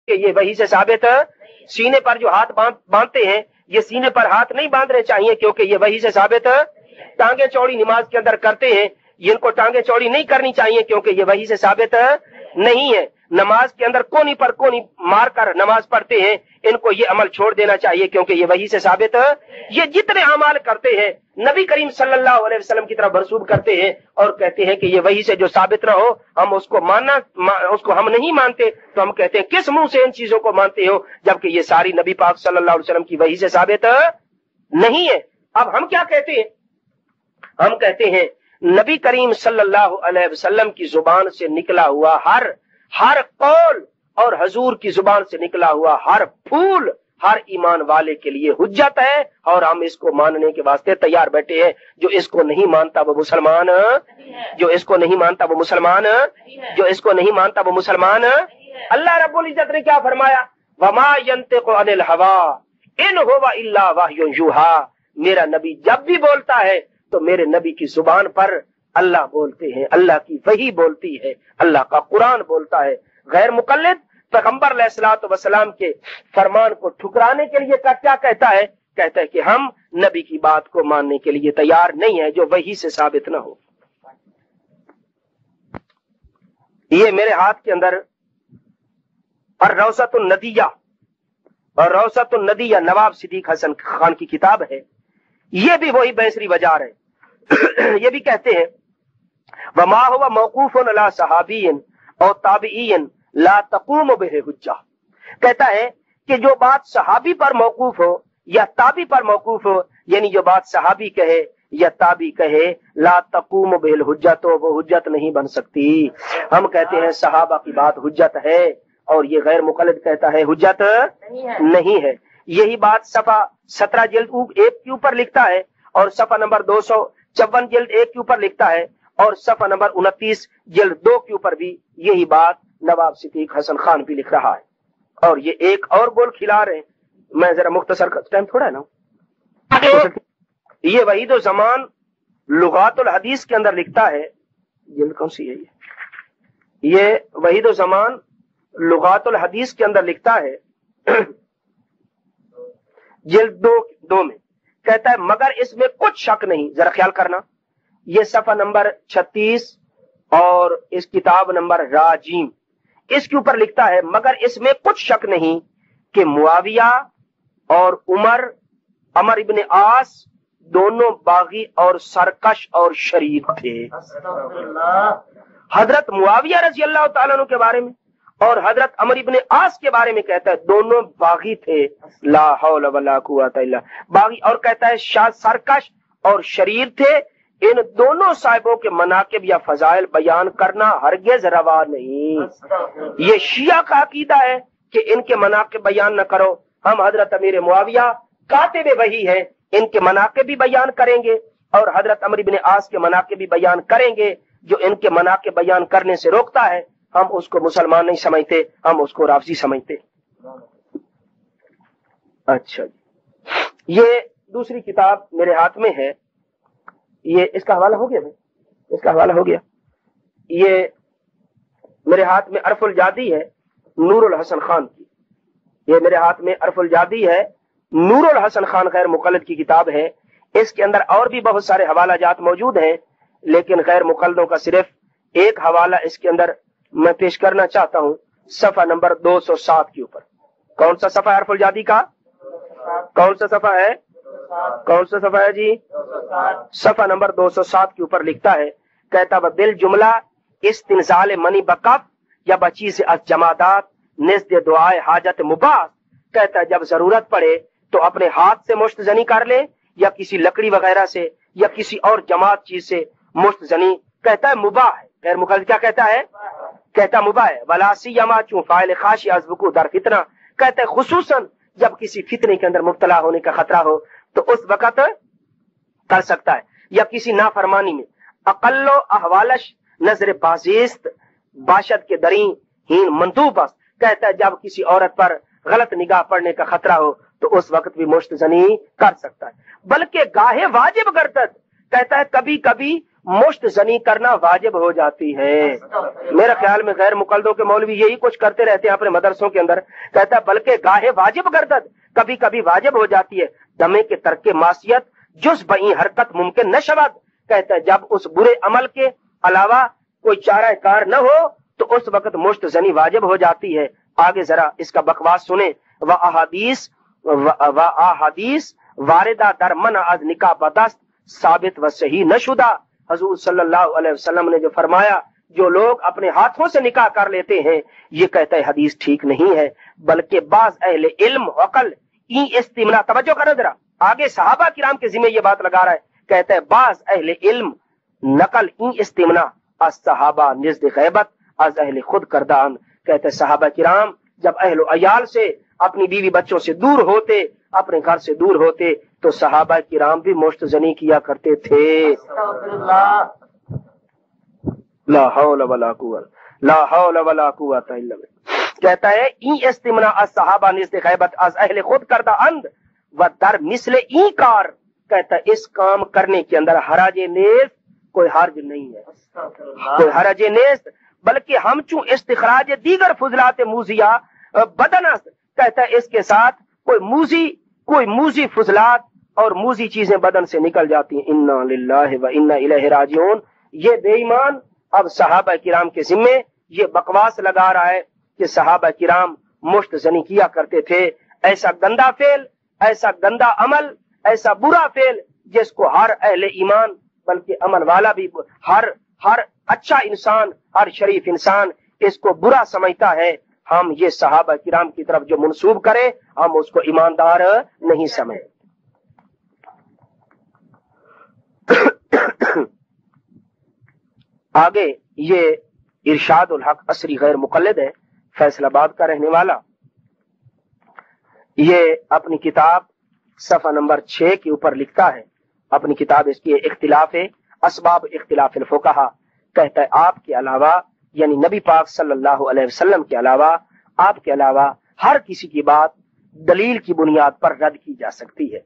کہ یہ वही से साबित है। सीने पर जो हाथ बांधते हैं ये सीने पर हाथ नहीं बांधने चाहिए क्योंकि ये वही से साबित है। टांगे चौड़ी नमाज के अंदर करते हैं, इनको टांगे चौड़ी नहीं करनी चाहिए क्योंकि ये वही से साबित नहीं है। नमाज के अंदर कोनी पर कोनी मार कर नमाज पढ़ते हैं, इनको ये अमल छोड़ देना चाहिए क्योंकि ये वही से साबित है। ये जितने अमाल करते हैं नबी करीम सल्लल्लाहु अलैहि वसल्लम की तरफ मंसूब करते हैं और कहते हैं कि ये वही से जो साबित ना हो हम उसको उसको हम नहीं मानते, तो हम कहते हैं किस मुंह से इन चीजों को मानते हो जबकि ये सारी नबी पाक सल्लल्लाहु अलैहि वसल्लम की वही से साबित नहीं है। अब हम क्या कहते हैं? हम कहते हैं नबी करीम सल्लल्लाहु अलैहि वसल्लम की जुबान से निकला हुआ हर कौल और हजूर की जुबान से निकला हुआ हर फूल हर ईमान वाले के लिए हुज्जत है और हम इसको मानने के वास्ते तैयार बैठे हैं। जो इसको नहीं मानता वो मुसलमान, जो इसको नहीं मानता वो मुसलमान, जो इसको नहीं मानता वो मुसलमान। अल्लाह रब्बुल इज्जत ने क्या फरमाया? वमा यंतिकु अनिल हवा इन हुवा इल्ला वह्युन यूहा। मेरा नबी जब भी बोलता है तो मेरे नबी की जुबान पर अल्लाह बोलते हैं, अल्लाह की वही बोलती है, अल्लाह का कुरान बोलता है। गैर मुकल्लिद पैगंबर अलैहिस्सलातु वस्सलाम के फरमान को ठुकराने के लिए क्या कहता है? कहता है कि हम नबी की बात को मानने के लिए तैयार नहीं है जो वही से साबित ना हो। ये मेरे हाथ के अंदर अर्रौसतुन नदिया और रौसतुन नदिया नवाब सिद्दीक हसन खान की किताब है। ये भी वही बैसरी बाजार है। ये भी कहते हैं वमा हुवा मौकूफुन अला सहाबीन और ताबीइन ला तकूम बिही हुज्जा। कहता है कि जो बात सहाबी पर मौकूफ हो या ताबी पर मौकूफ हो, यानी जो बात सहाबी कहे या ताबी कहे, ला तकूम बिही हुज्जा, तो वो हुज्जत नहीं बन सकती। हम कहते हैं सहाबा की बात हुज्जत है और ये गैर मुकल्लिद कहता है हुज्जत नहीं है। यही बात सफा 17 जिल्द 1 के ऊपर लिखता है और सफा नंबर 254 जिल्द 1 के ऊपर लिखता है और सफा नंबर 29 जिल्द 2 के ऊपर भी यही बात नवाब सिद्दीक हसन खान भी लिख रहा है। और ये एक और गोल खिला रहे हैं, मैं जरा मुख्तसर का टाइम थोड़ा है ना। ये वहीदो जमान लुगातुल हदीस के अंदर लिखता है, जिल्द कौन सी है ये वहीदो जमान लुगातुल हदीस के अंदर लिखता है जिल्द 2 में कहता है मगर इसमें कुछ शक नहीं। जरा ख्याल करना, ये सफा नंबर 36 और इस किताब नंबर राजीम, इसके ऊपर लिखता है मगर इसमें कुछ शक नहीं कि मुआविया और अमर इब्ने आस दोनों बागी और सरकश और शरीफ थे। हजरत मुआविया रजी अल्लाह ताला अन्हु के बारे में और हजरत अमर इब्ने आस के बारे में कहता है दोनों बागी थे। ला हौला वला कुव्वता इल्ला बागी, और कहता है सरकश और शरीर थे। इन दोनों साहिबों के मनाकिब या फजाइल बयान करना हरगिज रवा नहीं। ये शिया का अकीदा है कि इनके मनाकिब बयान न करो। हम हजरत अमीर मुआविया कातिब वही है, इनके मनाकिब भी बयान करेंगे और हजरत अमर इब्ने आस के मनाकिब भी बयान करेंगे। जो इनके मनाकिब बयान करने से रोकता है हम उसको मुसलमान नहीं समझते, हम उसको राफजी समझते। अच्छा, ये दूसरी किताब मेरे हाथ में है, ये इसका हवाला हो गया भाई, इसका हवाला हो गया। ये मेरे हाथ में अरफुल जादी है नूरुल हसन खान की, ये मेरे हाथ में अरफुल जादी है नूरुल हसन खान गैर मुकल्लिद की किताब है। इसके अंदर और भी बहुत सारे हवाला जात मौजूद हैं, लेकिन गैर मुकल्लिदों का सिर्फ एक हवाला इसके अंदर मैं पेश करना चाहता हूं, सफा नंबर 207 के ऊपर। कौन सा सफा है अरफुल जादी का? कौन सा सफा है? कौन सा सफा है जी? सफा नंबर 207 के ऊपर लिखता है, कहता वह बिल जुमला इस्तिनजाल मनी बकफ या बची से अस जमादात निस्द दुआए हाजत मुबास। कहता है जब जरूरत पड़े तो अपने हाथ से मुश्तजनी कर ले या किसी लकड़ी वगैरह से या किसी और जमात चीज से मुश्तजनी, कहता है मुबाह है। गैर मुकल्लिद क्या कहता है? कहता मुबाह है। वलासी यमा चू फाइल खाशी अज़बुकु दर फितना, कहता है खुसूसन जब किसी फितने के अंदर मुब्तला होने का खतरा हो तो उस वक्त कर सकता है, या किसी नाफरमानी में अकल्लो अहवालश नजर बाजिस्त बाशद के दरी हीन मंदूबस, कहता है जब किसी औरत पर गलत निगाह पड़ने का खतरा हो तो उस वक्त भी मुश्तजनी कर सकता है। बल्कि गाहे वाजिब गर्दत, कहता है कभी कभी مشت زنی کرنا واجب ہو جاتی ہے۔ میرا خیال میں غیر مقلدوں کے مولوی یہی کچھ کرتے رہتے ہیں اپنے مدرسوں کے اندر، کہتا ہے بلکہ گاہے واجب گردد، کبھی کبھی واجب ہو جاتی ہے، دمے کے ترک معصیت جز بئی حرکت ممکن نہ شود، کہتا ہے جب اس برے عمل کے علاوہ کوئی چارہ کار نہ ہو تو اس وقت مشت زنی واجب ہو جاتی ہے۔ آگے ذرا اس کا بکواس سنیں، احادیث واردہ در منع از نکاح بدست ثابت و صحیح نہ شدہ۔ حضور صلی اللہ علیہ وسلم نے جو فرمایا جو لوگ اپنے ہاتھوں سے نکاح کر لیتے ہیں، یہ کہتا ہے حدیث ٹھیک نہیں ہے، بلکہ بعض اہل علم عقل استمنا، توجہ کرو ذرا، آگے صحابہ کرام کے ذمہ یہ بات لگا رہا ہے، کہتا ہے بعض اہل علم نقل استمنا از صحابہ نزد غیبت از اہل خود کردان، کہتے ہیں صحابہ کرام جب اہل و عیال سے اپنی بیوی بچوں سے دور ہوتے، اپنے گھر سے دور ہوتے، تو صحابہ کرام بھی مشت زنی کیا کرتے تھے۔ لا حول ولا قوت لا حول ولا قوت الا باللہ۔ کہتا ہے این استمنا از صحابہ نزد غیبت از اہل خود کردہ اند و در مثل این کار، کہتا ہے اس کام کرنے کے اندر حرج نیز کوئی حرج نہیں ہے، کوئی حرج نیز، بلکہ ہم چوں استخراج دیگر فضلات موزیہ بدن است، کہتا ہے اس کے ساتھ کوئی موزی فضلات اور موزی چیزیں بدن سے نکل جاتی ہیں۔ انا للہ و انا الیہ راجعون۔ یہ بے ایمان اب صحابہ کرام کے ذمے یہ بکواس لگا رہا ہے کہ صحابہ کرام مشت زنی کیا کرتے تھے۔ ایسا گندا فعل، ایسا گندا عمل، ایسا برا فعل جس کو ہر اہل ایمان بلکہ عمل والا بھی، ہر اچھا انسان، ہر شریف انسان اس کو برا سمجھتا ہے، ہم یہ صحابہ کرام کی طرف جو منسوب کرے ہم اس کو ایماندار نہیں سمجھ۔ آگے یہ ارشاد الحق عصری غیر مقلد ہے، فیصل آباد کا رہنے والا، یہ اپنی کتاب صفحہ نمبر 6 کے اوپر لکھتا ہے، اپنی کتاب اس کی اختلاف اسباب اختلاف الفقہا، کہتا ہے آپ کے علاوہ یعنی نبی پاک صلی اللہ علیہ وسلم کے علاوہ آپ کے علاوہ ہر کسی کی بات دلیل کی بنیاد پر رد کی جا سکتی ہے۔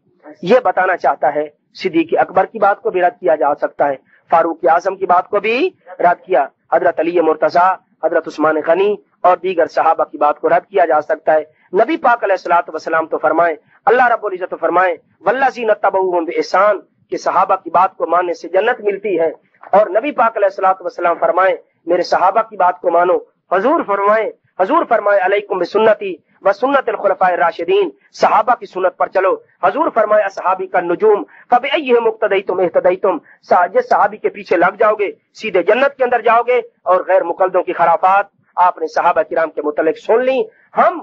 یہ بتانا چاہتا ہے صدیق اکبر کی بات کو بھی رد کیا جا سکتا ہے، فاروق اعظم کی بات کو بھی رد کیا، حضرت علی مرتضیٰ، حضرت عثمان غنی اور دیگر صحابہ کی بات کو رد کیا جا سکتا ہے۔ نبی پاک علیہ الصلوۃ والسلام تو فرمائیں، اللہ رب العزت فرمائیں والذین اتبعوہم بإحسان کہ صحابہ کی بات کو ماننے سے جنت ملتی ہے، اور نبی پاک علیہ الصلوۃ والسلام فرمائیں میرے صحابہ کی بات کو مانو۔ حضور فرمائے علیکم بسنتی و سنت الخلفاء الراشدین، صحابہ کی سنت پر چلو۔ حضور فرمائے اصحابی کا نجوم فبأیہم اقتدیتم اہتدیتم، جس صحابی کے پیچھے لگ جاؤ گے سیدھے جنت کے اندر جاؤ گے۔ اور غیر مقلدوں کی خرافات آپ نے صحابہ کرام کے متعلق سن لی، ہم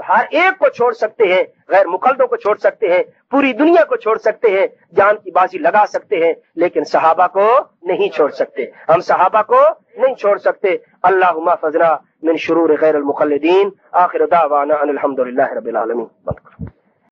ہر ایک کو چھوڑ سکتے ہیں، غیر مقلدوں کو چھوڑ سکتے ہیں، پوری دنیا کو چھوڑ سکتے ہیں، جان کی بازی لگا سکتے ہیں، لیکن صحابہ کو نہیں چھوڑ سکتے، ہم صحابہ کو نہیں چھوڑ سکتے۔ اللہم احفظنا من شرور غیر المقلدین۔ آخر دعوانا ان الحمدللہ رب العالمین۔